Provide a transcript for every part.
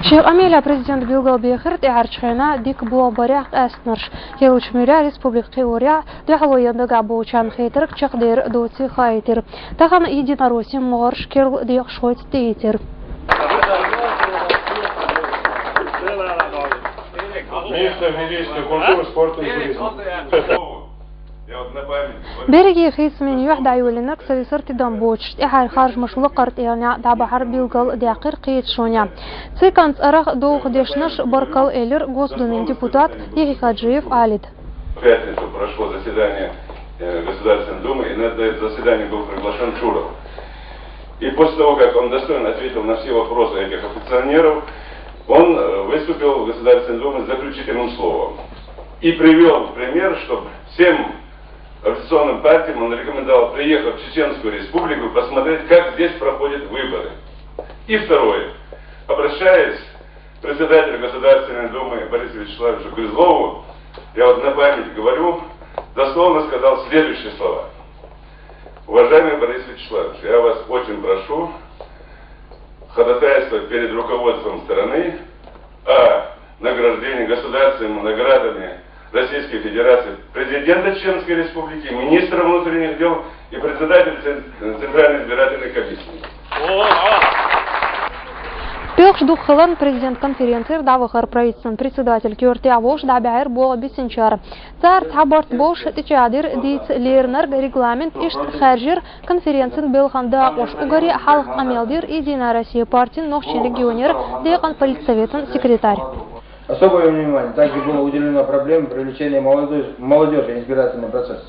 Шейх Амеля президент Билгал Бехерт и Арчхена дик буа барях эстнерш. Келуч миря республики Оря дехлоенда габучан хейтер чахдер доци хайтер. Тахан единороссия морш керл дек шойт тейтер. Министр физической культуры, спорта и туризма. برجي خيس من يوحد عيولنك سيصرت دمبوش إحر خارج مشلق قرط يعني دعب حرب يلقل دعقر قيد شونيا سيكانت أرخ دوغ ديشنش بركل إلر госдумин депутат Ехикаджиев Алид. В пятницу прошло заседание Государственной Думы, и на это заседание был приглашен Шуров. И после того, как он достойно ответил на все вопросы этих оппозиционеров, он выступил в Государственной Думе с заключительным словом. И привел пример, что всем оппозиционным партиям он рекомендовал приехать в Чеченскую Республику и посмотреть, как здесь проходят выборы. И второе. Обращаясь к председателю Государственной Думы Борису Вячеславовичу Грызлову, я вот на память говорю, дословно сказал следующие слова. Уважаемый Борис Вячеславович, я вас очень прошу ходатайствовать перед руководством страны о награждении государственными наградами Российской Федерации президента Чеченской Республики, министра внутренних дел и председателя Центральной избирательной комиссии. Пёх духлан президент конференции давахар правительственный председатель Кёрти Авош дабяр бола бисенчар. Цар таборт бош тичадир диц лернер регламент ишт харжир конференцин белханда ош угари халык амелдир Единая Россия партии нохчин регионер деян политсоветын секретарь. Особое внимание также было уделено проблеме привлечения молодежи в избирательный процесс.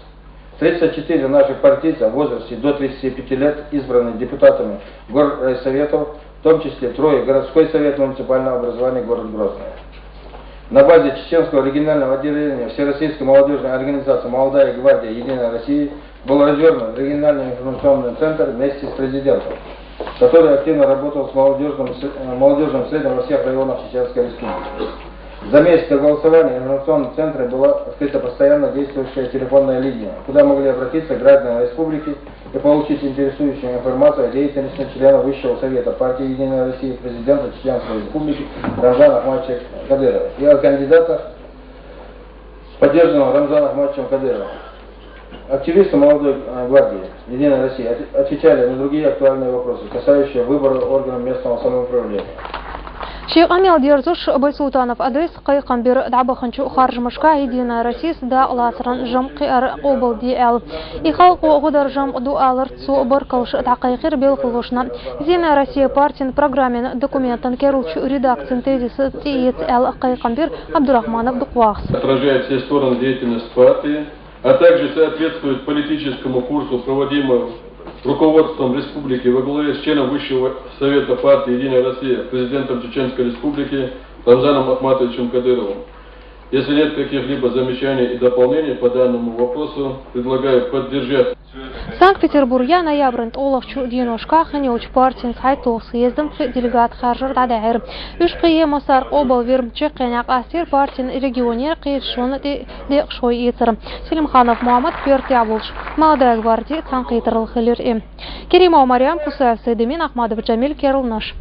34 наших партийцев в возрасте до 35 лет избраны депутатами горрайсоветов, в том числе 3 городской совет муниципального образования город Грозный. На базе Чеченского регионального отделения Всероссийской молодежной организации «Молодая гвардия Единой России» был развернут региональный информационный центр вместе с президентом, который активно работал с молодежным средом во всех районах Чеченской Республики. За месяц до голосования в информационном центре была открыта постоянно действующая телефонная линия, куда могли обратиться граждане республики и получить интересующую информацию о деятельности членов Высшего Совета партии Единой России, президента Чеченской Республики Рамзана Ахматовича Кадырова и о кандидатах, поддержанного Рамзаном Ахматовичем Кадыровым. Активисты молодой гвардии Единой России отвечали на другие актуальные вопросы, касающиеся выбора органов местного самоуправления. Шейх Амел Дерзуш Байсултанов адрес Кайкан бир дабаханчу харж мышка Единая Россия да ласран жам қиар обл диэл. И халқу гудар жам дуалар цу баркалш тақайқир бел қылғышна. Единая Россия партиян программен документан керулчу редакциян тезисы тиец эл Кайкан бир Абдурахманов Дуквахс. Отражает все стороны деятельности партии, а также соответствует политическому курсу, проводимому руководством республики во главе с членом Высшего Совета партии «Единая Россия», президентом Чеченской Республики Рамзаном Ахматовичем Кадыровым. Если нет каких-либо замечаний и дополнений по данному вопросу, предлагаю поддержать. Санкт-Петербурге ноябрь олахчу диношка ханёч партиян сайтол съездом делегат харжар дадайр. Ушқие масар обал вермче қияняқ асир партиян регионер қиетшон де шой етір. Селимханов Муаммад Кёрти Аволш. Молодая гвардия танқитырыл хилер. Керима Мариам Кусаев Сайдемин Ахмадов Джамиль Керулнаш.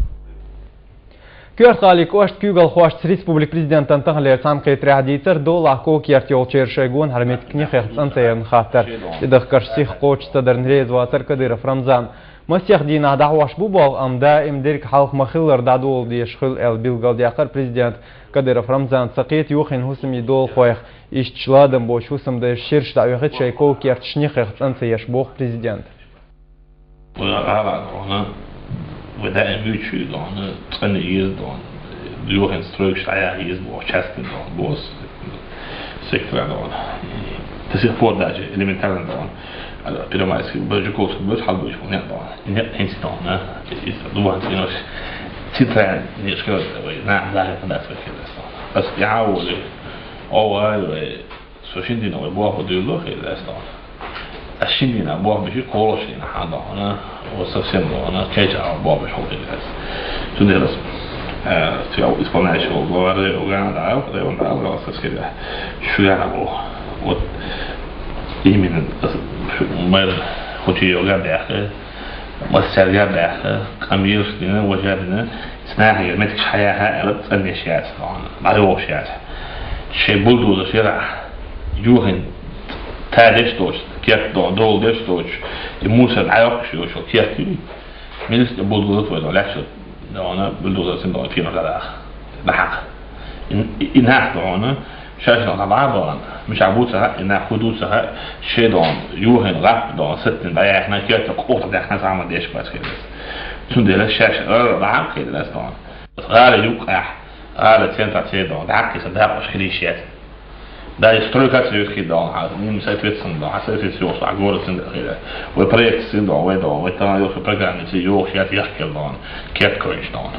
Кёрт Халик Ошт Кюгал Хошт Республик президентан тахлер санкет рядитер до лахко кертел чершегон хармет книхет антеен хатер. Идах карсих коч садарн резватер Кадыров Рамзан. Масях дина дауаш бубал амда имдерк халк махиллер дадул дешхил эл Билгал диахар президент Кадыров Рамзан сакет юхин хусм идол хоях ишчладам бош хусм да ширш да юхет шайко керт шнихет антееш бог президент. With that mutual on 20 years on Johan Ströks is var Chastin on was sektor on det ser på där elementären då alltså pyramidsk budgetkurs bör ha bör få ner då instående det är då var det nog sitter ni ska nej där kan det för det så alltså jag och så skinti nog bara på det då det så الشينينا بوه بشي قولشين هذا أنا وسافين أنا كيجا بوه بشوف الناس شو درس في أو إسبانيا شو بوه وقاعد دعوة ده ولا ولا كده شو يعني بوه و يمين شو مايل خوشی وجبه والسرجبه كمير لنا وجبنا سناها متكش حياها ألت النشيات بعد وشيات شيء بلدو شرع يوهن تادش دوش كيف دول دش دوش يموسى العيق شو كيف ميلس بلدو تفضل لا شو دعنا بلدو سندون فينا لا بحق إن هذا شاشة طبعا مش عبوسها إن حدوثها شيء دون يوهن غاب دون ستين بقى إحنا كده قوة ده إحنا زعما ديش بس كده سندي لا شاشة بعق كده لا دون غالي يوقع غالي تنتع دون عقي صدق مش خليشيات ده يستروي كاتسيوس كده دون هذا مين مسافر صندوق حسافر سيوس عجورة صندوق كده وبريك صندوق ويدون ويتنا يوسف برنامج سيوس يحكي دون كيف كويس دون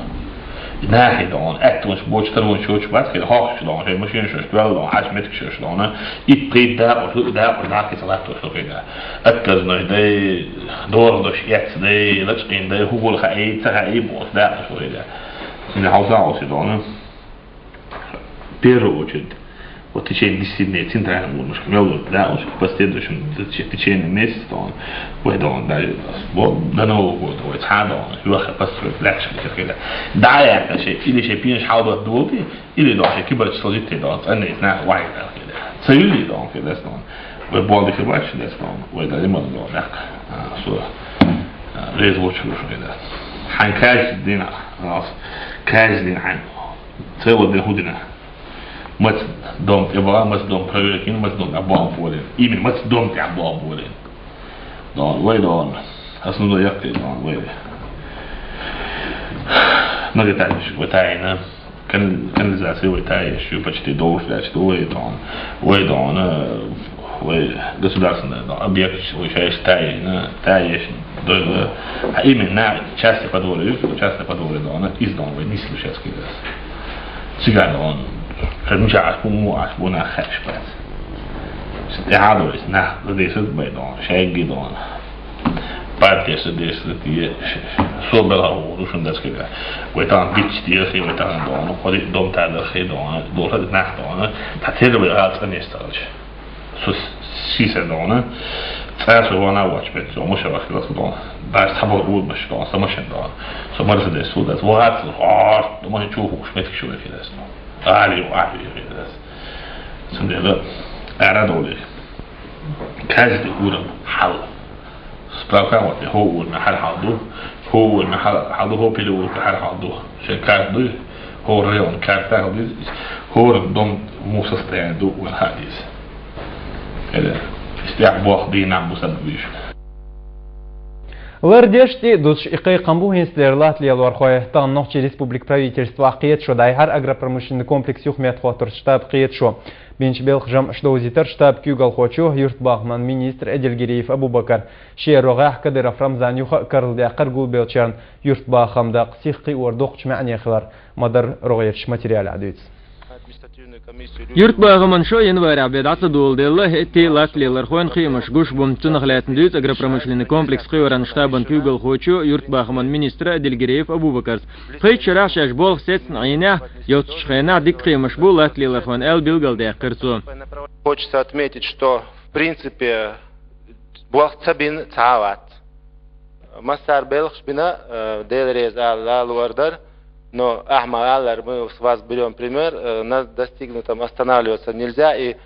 ناحي دون أكتونش بوش تلون شوش بس كده هاش دون هي ماشين شوش دول دون عاش متك شوش دون يبقيت ده وده كده شو كده أكتر نش ده دور دوش يكس ده لشين ده هو الخايب تخايب بوش ده شو كده من حوزة عوسي دون بيرو وجد وتشين ديسيبلين تنتهي مش ميول ده مش بس تدري شو تشين ميس دون وهدون ده نو ويتحاد دون يوخ بس ريفلكشن كده ده يعني شيء اللي شايفين حاول تدوبي اللي ده شيء كبر تصديق دون أنا إثناء واحد كده سيولي دون كده دون وبعد كده واش ده دون وده اللي ما دون ده شو ريز وش كده حنكاش دينا خلاص كاش دين حن سوى ده هودنا مت دوم يبغى مت دوم بريكين مت دوم أبواب بولين إيمن مت دوم تعبواب بولين دون وين دون أصلا ده يقطع دون وين نقدر تعيش وتعينا كان لازم وتعيش شو بتشتي دوش لا تشتي وين دون государственное объект وشايش تعيش دول إيمن ناعي части подворья دون из дом وين نسلو شاس كده سيجار دون مش عارفون خش بس استعادوا اسمه لديس بيدون شيء دون بارتيس ديس دي صوبلا وروشن داس كده ويتان بيتش دي خي ويتان دون وقدي دوم تاع خي دون دول ناح دون تحتل بيغات نيستالج سو سيسر دون فاش وانا واتش بيت ومش راح دون باش تحبوا تقول مش دون سمشن دون سو مرة ديس سو داس وقت ما تشوفوا مش متك شو كده عالي كده سندلا أعرض عليه كاز تقول حل سباقا وقت هو المحل حضو هو بيلو كحل حضو شكات دو هو ريون كارتا هو الضم موسى استعدو والحديث كده استعبوه دينا مسببيش Лардешти душ икай камбухин стерлат лиалвар хояхтан нохчи республик правительства қиет шо дайхар агропромышленный комплекс юхмет хотыр штаб қиет шо. Бенч белхжам штоузитер штаб кюгал хочу юртбахман министр Эдельгиреев Абубакар. Шерогах кадыров Рамзан юха карлдяқар гулбелчан юртбахамда қсиқи ордоқч мәнехлар мадар роғерш материал адуиц. Юртбагаман шо январь абедасы долделла эти лаклилар хон химаш гуш бумтун хлятндуц агропромышленный комплекс кыйран штабан кюгал хочу Юртбагаман министра Эдельгиреев Абубакар. Хыйчраш яш бол сетн айна йотшхена дик химаш бу лаклилар хон эл билгалде кырсу. Хочется отметить, что в принципе буахцабин цават. Массар белхшбина делрез аллардар. Но, мы с вас берем пример, над достигнутым останавливаться нельзя, и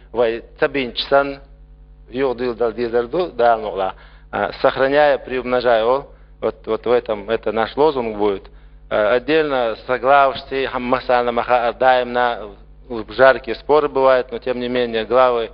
сохраняя, приумножая, вот в этом, это наш лозунг будет. Отдельно соглавшись, на жаркие споры бывают, но тем не менее главы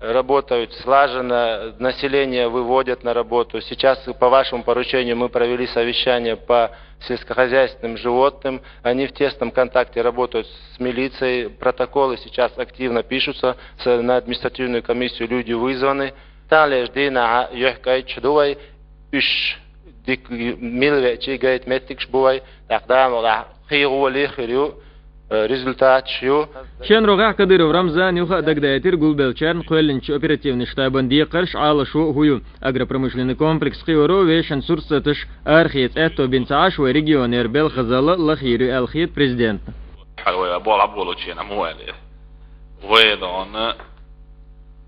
работают слаженно, население выводят на работу. Сейчас по вашему поручению мы провели совещание по сельскохозяйственным животным. Они в тесном контакте работают с милицией. Протоколы сейчас активно пишутся. На административную комиссию люди вызваны. Результат шо? Шенрога Кадыров Рамзан юха дагдайтир гулбелчарн көлинч оперативный штабан диқарш ала шо хую агропромышленный комплекс хиоро вешен сурсатыш архиет это бинцаш в регионе Эрбел Хазала лахиру алхиет президент. حلوة بولا بولو تشينا موالي ويدون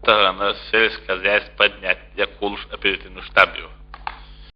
تغنى سيلس كزيس بدنيات يقولش оперативный штаб